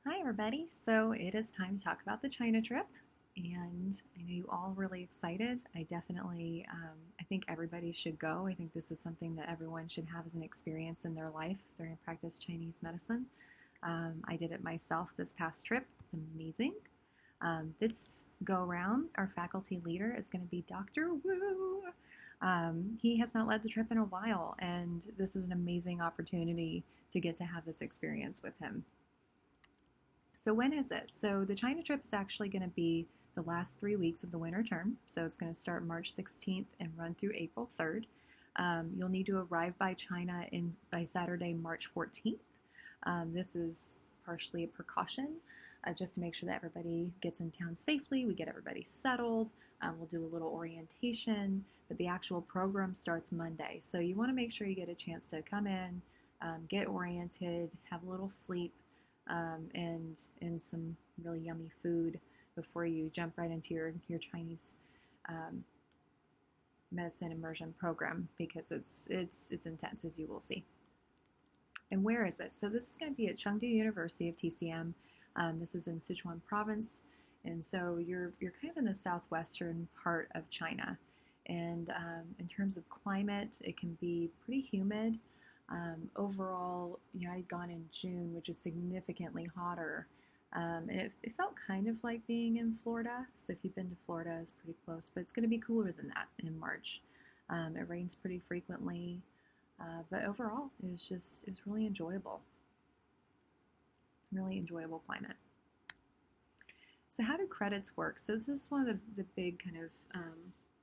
Hi, everybody. So it is time to talk about the China trip, and I know you all really excited. I think everybody should go. I think this is something that everyone should have as an experience in their life if they're going to practice Chinese medicine. I did it myself this past trip. It's amazing. This go around, our faculty leader is going to be Dr. Wu. He has not led the trip in a while, and this is an amazing opportunity to get to have this experience with him. So when is it? So the China trip is actually going to be the last 3 weeks of the winter term. So it's going to start March 16th and run through April 3rd. You'll need to arrive by China by Saturday, March 14th. This is partially a precaution, just to make sure that everybody gets in town safely. We get everybody settled. We'll do a little orientation, but the actual program starts Monday. So you want to make sure you get a chance to come in, get oriented, have a little sleep, and some really yummy food before you jump right into your Chinese um, medicine immersion program, because it's intense, as you will see. And where is it? So this is going to be at Chengdu University of TCM. This is in Sichuan Province, and so you're kind of in the southwestern part of China. And in terms of climate, it can be pretty humid. Overall, I'd gone in June, which is significantly hotter. And it felt kind of like being in Florida. So if you've been to Florida, it's pretty close, but it's going to be cooler than that in March. It rains pretty frequently, but overall, it was really enjoyable climate. So how do credits work? So this is one of the big kind of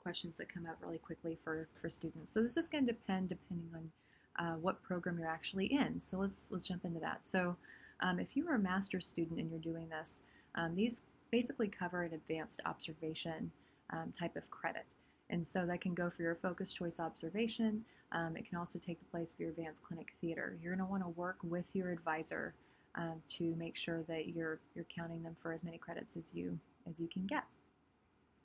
questions that come up really quickly for students. So this is going to depending on what program you're actually in. So let's jump into that. So if you are a master's student and you're doing this, these basically cover an advanced observation type of credit. And so that can go for your focused choice observation. It can also take the place of your advanced clinic theater. You're going to want to work with your advisor to make sure that you're counting them for as many credits as you can get.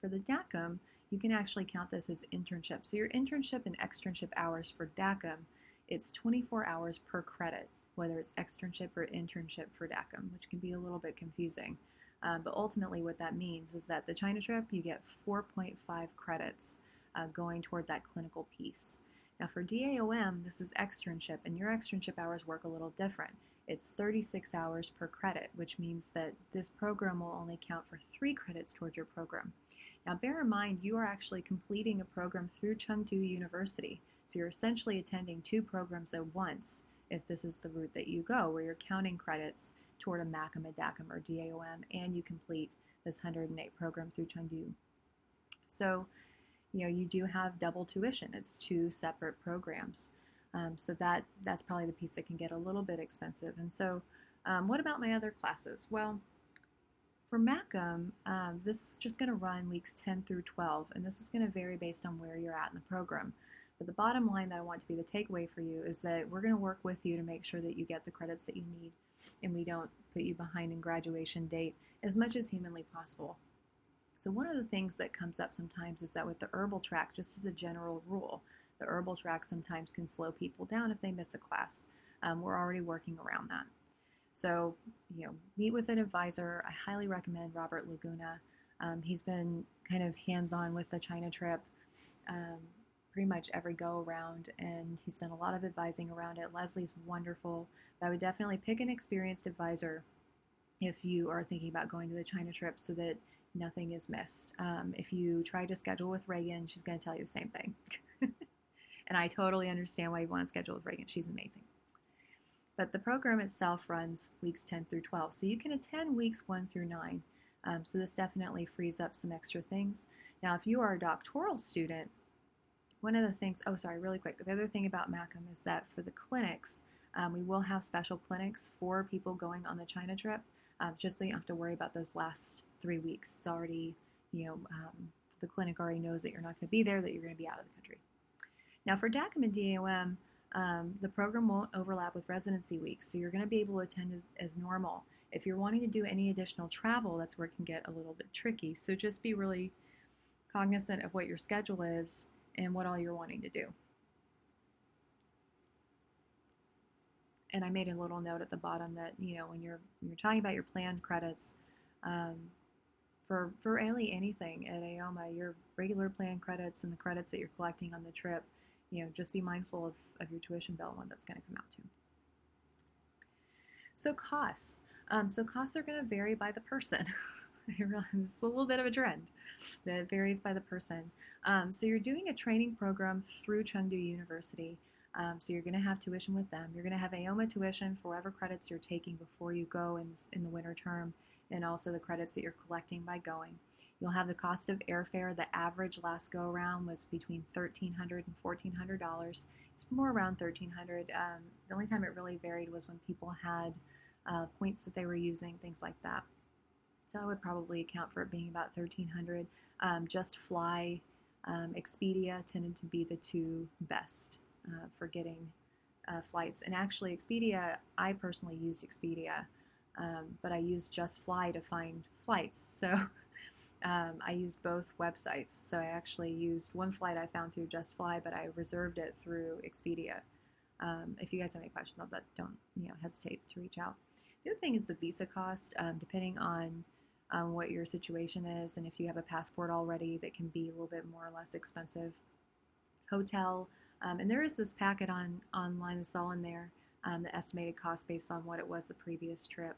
For the DACM, you can actually count this as internship. So your internship and externship hours for DACM, it's 24 hours per credit, whether it's externship or internship for DACM, which can be a little bit confusing. But ultimately what that means is that the China trip, you get 4.5 credits going toward that clinical piece. Now for DAOM, this is externship, and your externship hours work a little different. It's 36 hours per credit, which means that this program will only count for 3 credits towards your program. Now bear in mind, you are actually completing a program through Chengdu University, so you're essentially attending 2 programs at once if this is the route that you go, where you're counting credits toward a MACM, a DACM, or DAOM, and you complete this 108 program through Chengdu. So, you do have double tuition. It's 2 separate programs. So that's probably the piece that can get a little bit expensive. And so, what about my other classes? Well, for MACM, this is just going to run weeks 10 through 12, and this is going to vary based on where you're at in the program. But the bottom line that I want to be the takeaway for you is that we're going to work with you to make sure that you get the credits that you need, and we don't put you behind in graduation date as much as humanly possible. So one of the things that comes up sometimes is that with the herbal track, just as a general rule, the herbal track sometimes can slow people down if they miss a class. We're already working around that. So, meet with an advisor. I highly recommend Robert Laguna. He's been kind of hands-on with the China trip um, pretty much every go-around, and he's done a lot of advising around it. Leslie's wonderful, but I would definitely pick an experienced advisor if you are thinking about going to the China trip so that nothing is missed. If you try to schedule with Reagan, she's going to tell you the same thing. And I totally understand why you want to schedule with Reagan. She's amazing. But the program itself runs weeks 10 through 12. So you can attend weeks 1 through 9. So this definitely frees up some extra things. Now, if you are a doctoral student, one of the things, oh, sorry, really quick. The other thing about MACM is that for the clinics, we will have special clinics for people going on the China trip, just so you don't have to worry about those last 3 weeks. It's already, the clinic already knows that you're not going to be there, that you're going to be out of the country. Now, for DACM and DAOM, the program won't overlap with residency weeks, so you're going to be able to attend as normal. If you're wanting to do any additional travel, that's where it can get a little bit tricky. So just be really cognizant of what your schedule is and what all you're wanting to do. And I made a little note at the bottom that, when you're talking about your planned credits, um, for really anything at AOMA, your regular plan credits and the credits that you're collecting on the trip, just be mindful of your tuition bill and what that's going to come out to. So costs. So costs are going to vary by the person. It's a little bit of a trend that varies by the person. So you're doing a training program through Chengdu University. So you're going to have tuition with them. You're going to have AOMA tuition for whatever credits you're taking before you go in the winter term, and also the credits that you're collecting by going. You'll have the cost of airfare. The average last go around was between $1,300 and $1,400. It's more around $1,300. The only time it really varied was when people had points that they were using, things like that. So I would probably account for it being about $1,300. JustFly, Expedia tended to be the two best for getting flights. And actually, Expedia, I personally used Expedia, but I used JustFly to find flights. So I used both websites. So I actually used one flight I found through JustFly, but I reserved it through Expedia. If you guys have any questions on that, don't hesitate to reach out. The other thing is the visa cost, depending on what your situation is, and if you have a passport already, that can be a little bit more or less expensive. Hotel, and there is this packet online that's all in there, the estimated cost based on what it was the previous trip.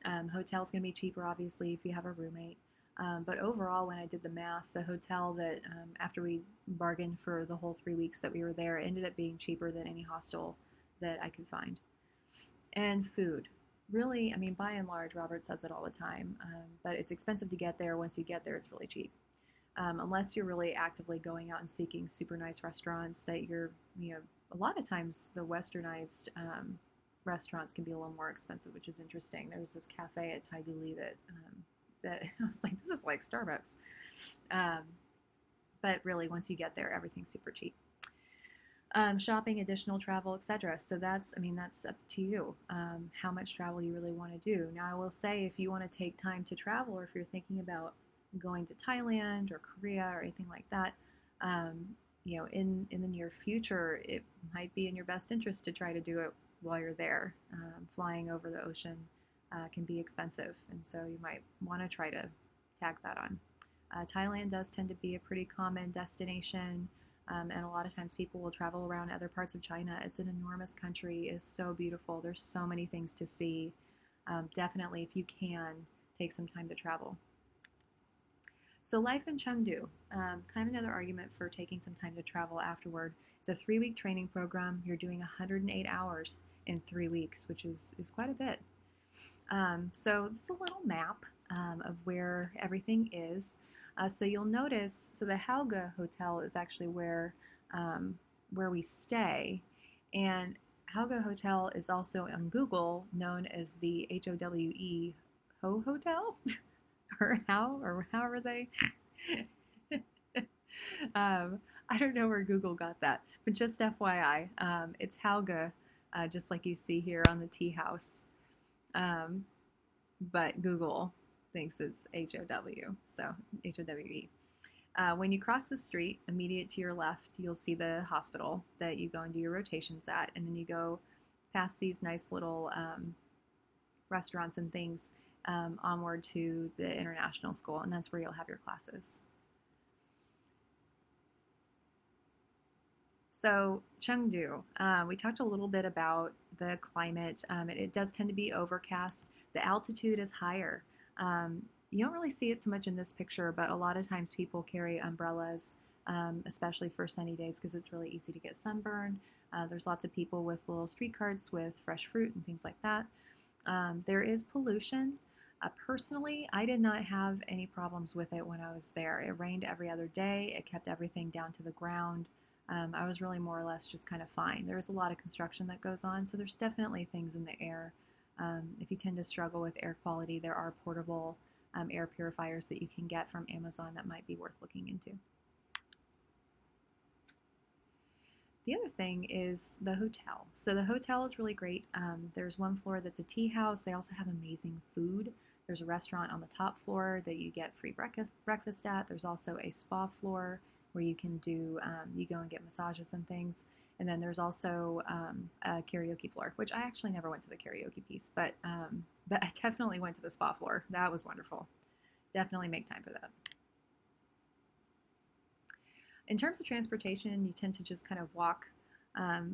Hotel's going to be cheaper, obviously, if you have a roommate. But overall, when I did the math, the hotel that, after we bargained for the whole 3 weeks that we were there, ended up being cheaper than any hostel that I could find. And food. Really, I mean, by and large, Robert says it all the time, but it's expensive to get there. Once you get there, it's really cheap. Unless you're really actively going out and seeking super nice restaurants that a lot of times the westernized restaurants can be a little more expensive, which is interesting. There was this cafe at Taiguli that I was like, this is like Starbucks. But really, once you get there, everything's super cheap. Shopping, additional travel, etc. So that's up to you, how much travel you really want to do. Now, I will say, if you want to take time to travel, or if you're thinking about going to Thailand or Korea or anything like that, in the near future, it might be in your best interest to try to do it while you're there. Flying over the ocean can be expensive, and so you might want to try to tack that on. Thailand does tend to be a pretty common destination. And a lot of times people will travel around other parts of China. It's an enormous country. It's so beautiful. There's so many things to see. Definitely, if you can, take some time to travel. So life in Chengdu, kind of another argument for taking some time to travel afterward. It's a 3-week training program. You're doing 108 hours in 3 weeks, which is quite a bit. So this is a little map of where everything is. So you'll notice, so the Hauge Hotel is actually where we stay, and Hauge Hotel is also on Google known as the HOWE Ho Hotel, or however they. I don't know where Google got that, but just FYI, it's Hauge, just like you see here on the tea house, but Google thinks it's HOW, so HOWE. When you cross the street, immediate to your left, you'll see the hospital that you go and do your rotations at, and then you go past these nice little restaurants and things onward to the international school, and that's where you'll have your classes. So Chengdu, we talked a little bit about the climate. It does tend to be overcast. The altitude is higher. You don't really see it so much in this picture, but a lot of times people carry umbrellas, especially for sunny days, because it's really easy to get sunburned. There's lots of people with little street carts with fresh fruit and things like that. There is pollution. Personally, I did not have any problems with it when I was there. It rained every other day. It kept everything down to the ground. I was really more or less just kind of fine. There's a lot of construction that goes on, so there's definitely things in the air. If you tend to struggle with air quality, there are portable air purifiers that you can get from Amazon that might be worth looking into. The other thing is the hotel. So the hotel is really great. There's one floor that's a tea house. They also have amazing food. There's a restaurant on the top floor that you get free breakfast at. There's also a spa floor where you can do, you go and get massages and things. And then there's also a karaoke floor, which I actually never went to the karaoke piece, but I definitely went to the spa floor. That was wonderful. Definitely make time for that. In terms of transportation, you tend to just kind of walk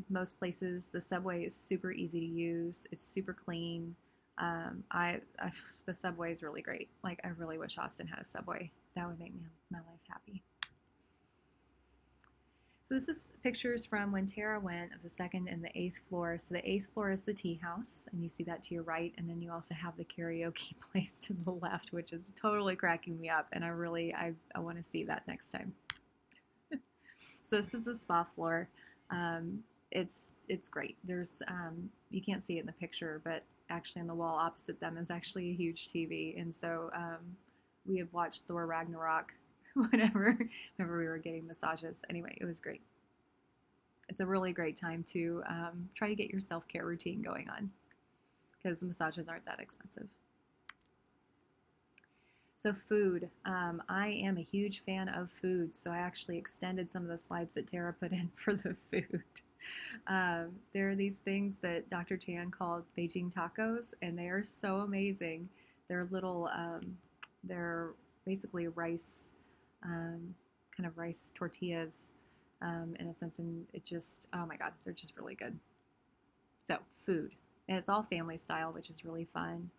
most places. The subway is super easy to use. It's super clean. The subway is really great. Like, I really wish Austin had a subway. That would make my life happy. So this is pictures from when Tara went of the 2nd and the 8th floor. So the 8th floor is the tea house, and you see that to your right, and then you also have the karaoke place to the left, which is totally cracking me up, and I want to see that next time. So this is the spa floor. It's great. There's you can't see it in the picture, but actually on the wall opposite them is actually a huge TV, and so we have watched Thor Ragnarok whenever we were getting massages. Anyway, it was great. It's a really great time to try to get your self-care routine going on, because the massages aren't that expensive. So food, I am a huge fan of food, so I actually extended some of the slides that Tara put in for the food. There are these things that Dr. Chan called Beijing tacos, and they are so amazing. They're little, they're basically rice, kind of rice tortillas, in a sense, and it just, oh my God, they're just really good. So food, and it's all family style, which is really fun.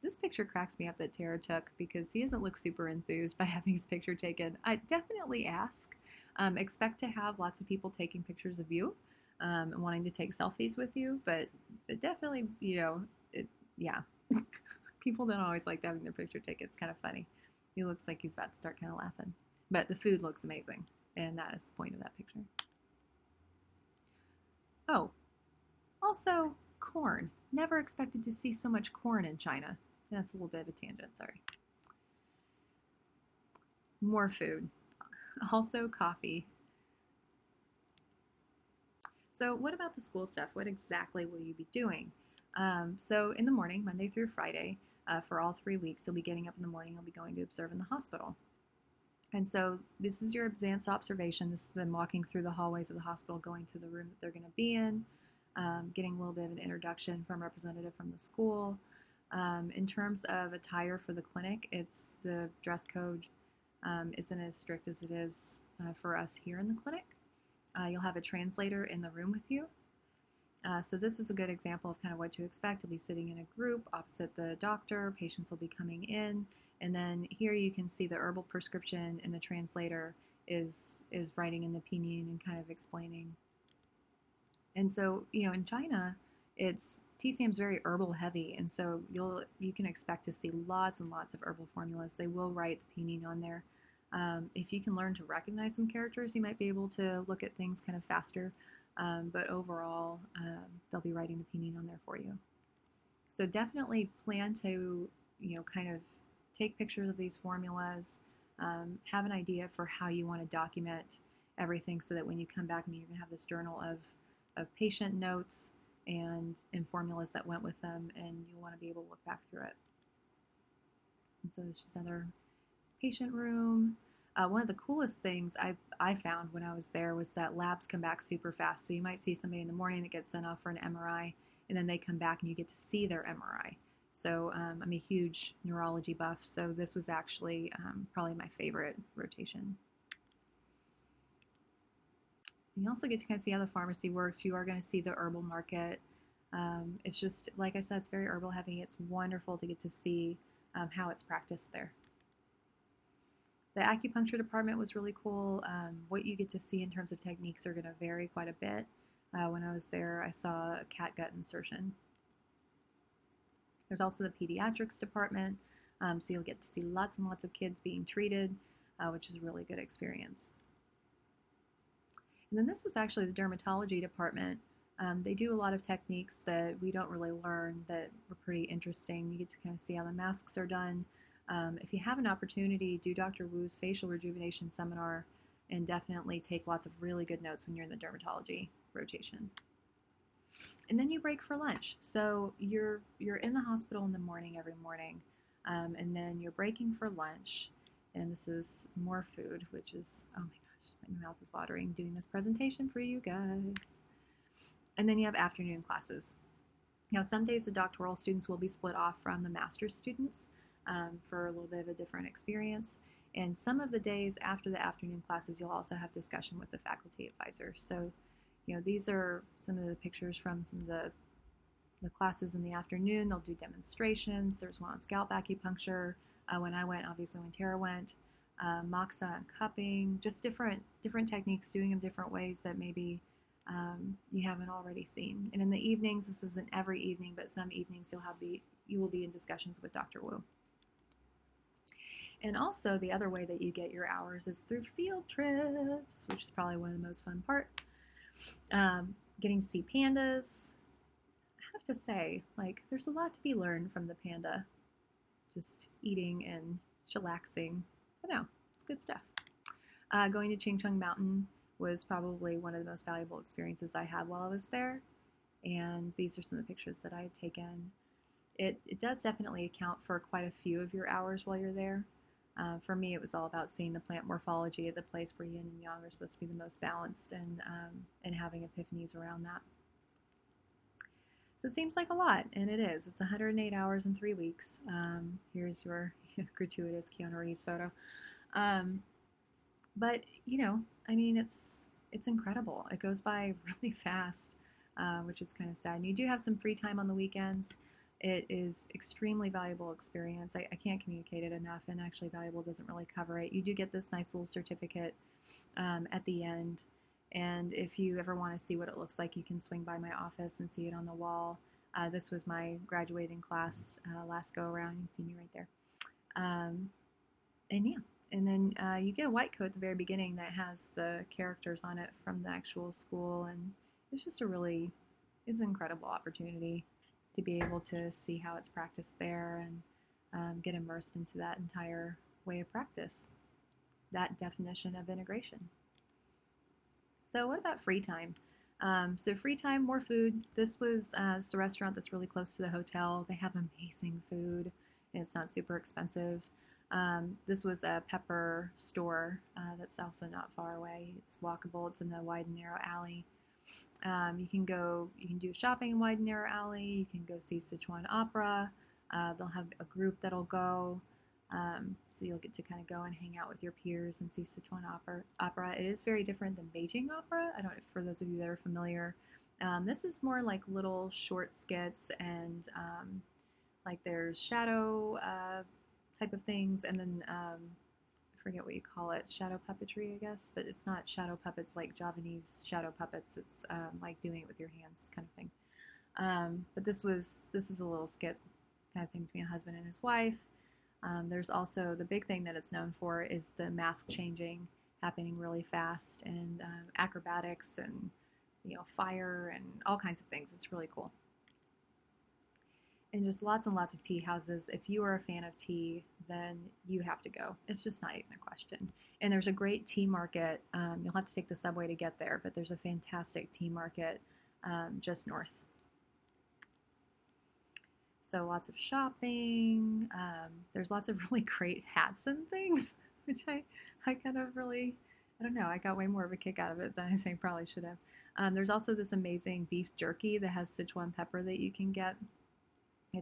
This picture cracks me up that Tara took, because he doesn't look super enthused by having his picture taken. I definitely ask. Expect to have lots of people taking pictures of you and wanting to take selfies with you, but definitely, yeah. People don't always like having their picture taken. It's kind of funny. He looks like he's about to start kind of laughing. But the food looks amazing, and that is the point of that picture. Oh, also corn. Never expected to see so much corn in China. That's a little bit of a tangent, sorry. More food. Also coffee. So what about the school stuff? What exactly will you be doing? So in the morning, Monday through Friday, for all 3 weeks, you'll be getting up in the morning, you'll be going to observe in the hospital. And so this is your advanced observation. This is them walking through the hallways of the hospital, going to the room that they're going to be in, getting a little bit of an introduction from a representative from the school. In terms of attire for the clinic, it's the dress code isn't as strict as it is for us here in the clinic. You'll have a translator in the room with you. So this is a good example of kind of what to expect. You'll be sitting in a group opposite the doctor. Patients will be coming in. And then here you can see the herbal prescription, and the translator is writing in the pinyin and kind of explaining. And so, in China, TCM's very herbal heavy, and so you can expect to see lots and lots of herbal formulas. They will write the pinyin on there. If you can learn to recognize some characters, you might be able to look at things kind of faster. But overall, they'll be writing the pinyin on there for you. So definitely plan to, kind of take pictures of these formulas, have an idea for how you want to document everything, so that when you come back and you're going to have this journal of patient notes and formulas that went with them, and you'll want to be able to look back through it. And so this is another patient room. One of the coolest things I found when I was there was that labs come back super fast. So you might see somebody in the morning that gets sent off for an MRI, and then they come back and you get to see their MRI. So I'm a huge neurology buff, so this was actually probably my favorite rotation. You also get to kind of see how the pharmacy works. You are going to see the herbal market. It's just, like I said, it's very herbal heavy. It's wonderful to get to see how it's practiced there. The acupuncture department was really cool. What you get to see in terms of techniques are going to vary quite a bit. When I was there, I saw a catgut insertion. There's also the pediatrics department, so you'll get to see lots and lots of kids being treated, which is a really good experience. And then this was actually the dermatology department. They do a lot of techniques that we don't really learn that were pretty interesting. You get to kind of see how the masks are done. If you have an opportunity, do Dr. Wu's facial rejuvenation seminar, and definitely take lots of really good notes when you're in the dermatology rotation. And then you break for lunch. So you're in the hospital in the morning every morning, and then you're breaking for lunch. And this is more food, which is, oh my God, my mouth is watering doing this presentation for you guys. And then you have afternoon classes. Now, some days the doctoral students will be split off from the master's students for a little bit of a different experience. And some of the days after the afternoon classes, you'll also have discussion with the faculty advisor. So, these are some of the pictures from some of the classes in the afternoon. They'll do demonstrations. There's one on scalp acupuncture. When I went, obviously when Tara went, moxa and cupping, just different techniques, doing them different ways that maybe you haven't already seen. And in the evenings, this isn't every evening, but some evenings you will be in discussions with Dr. Wu. And also, the other way that you get your hours is through field trips, which is probably one of the most fun part. Getting to see pandas. I have to say, there's a lot to be learned from the panda. Just eating and chillaxing. But no, it's good stuff. Going to Chingcheng Mountain was probably one of the most valuable experiences I had while I was there. And these are some of the pictures that I had taken. It does definitely account for quite a few of your hours while you're there. For me, it was all about seeing the plant morphology at the place where yin and yang are supposed to be the most balanced, and having epiphanies around that. So it seems like a lot, and it is. It's 108 hours in 3 weeks. Here's your gratuitous Keanu Reeves photo. But it's incredible. It goes by really fast, which is kind of sad. And you do have some free time on the weekends. It is extremely valuable experience. I can't communicate it enough, and actually valuable doesn't really cover it. You do get this nice little certificate at the end, and if you ever want to see what it looks like, you can swing by my office and see it on the wall. This was my graduating class last go around. You can see me right there. And then you get a white coat at the very beginning that has the characters on it from the actual school, and it's just it's an incredible opportunity to be able to see how it's practiced there and get immersed into that entire way of practice, that definition of integration. So what about free time? So free time, more food. This was it's a restaurant that's really close to the hotel. They have amazing food, and it's not super expensive. This was a pepper store that's also not far away. It's walkable. It's in the wide and narrow alley. You can do shopping in Wide and Narrow Alley. You can go see Sichuan Opera. They'll have a group that'll go. So you'll get to kind of go and hang out with your peers and see Sichuan Opera. It is very different than Beijing Opera. I don't know, for those of you that are familiar. This is more like little short skits and there's shadow type of things, and then I forget what you call it, shadow puppetry, I guess, but it's not shadow puppets like Javanese shadow puppets. It's like doing it with your hands kind of thing. But this is a little skit kind of thing between a husband and his wife. There's also the big thing that it's known for is the mask changing happening really fast, and acrobatics and fire and all kinds of things. It's really cool. And just lots and lots of tea houses. If you are a fan of tea, then you have to go. It's just not even a question. And there's a great tea market. You'll have to take the subway to get there, but there's a fantastic tea market just north. So lots of shopping. There's lots of really great hats and things, which I kind of really, I don't know, I got way more of a kick out of it than I think probably should have. There's also this amazing beef jerky that has Sichuan pepper that you can get.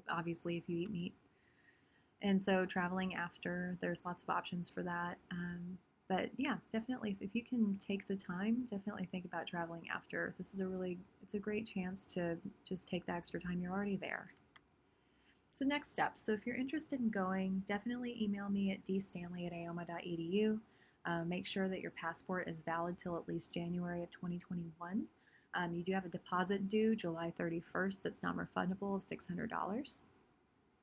Obviously, if you eat meat. And so traveling after, there's lots of options for that. But yeah, definitely, if you can take the time, definitely think about traveling after. It's a great chance to just take the extra time. You're already there. So next steps. So if you're interested in going, definitely email me at dstanley@aoma.edu. Make sure that your passport is valid till at least January of 2021. You do have a deposit due July 31st that's non-refundable of $600.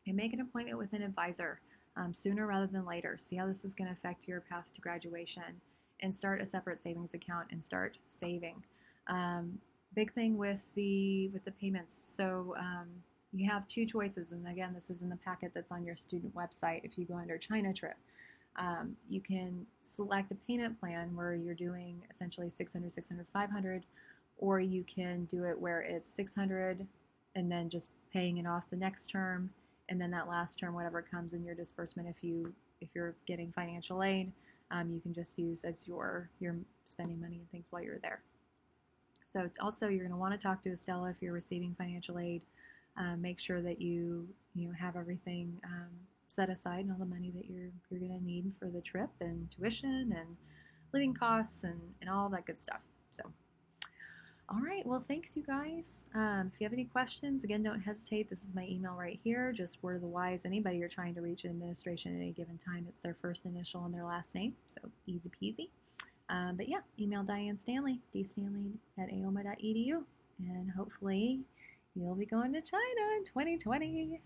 And make an appointment with an advisor sooner rather than later. See how this is going to affect your path to graduation, and start a separate savings account and start saving. Big thing with the payments. So you have two choices, and again, this is in the packet that's on your student website. If you go under China trip, you can select a payment plan where you're doing essentially 600, 600, 500. Or you can do it where it's 600 and then just paying it off the next term, and then that last term, whatever comes in your disbursement, if you're getting financial aid, you can just use as your spending money and things while you're there. So also you're going to want to talk to Estella if you're receiving financial aid. Make sure that you have everything set aside and all the money that you're going to need for the trip and tuition and living costs and all that good stuff. So, all right. Well, thanks, you guys. If you have any questions, again, don't hesitate. This is my email right here. Just word of the wise. Anybody you're trying to reach in administration at any given time, it's their first initial and their last name. So easy peasy. But yeah, email Diane Stanley, dstanley@aoma.edu. And hopefully you'll be going to China in 2020.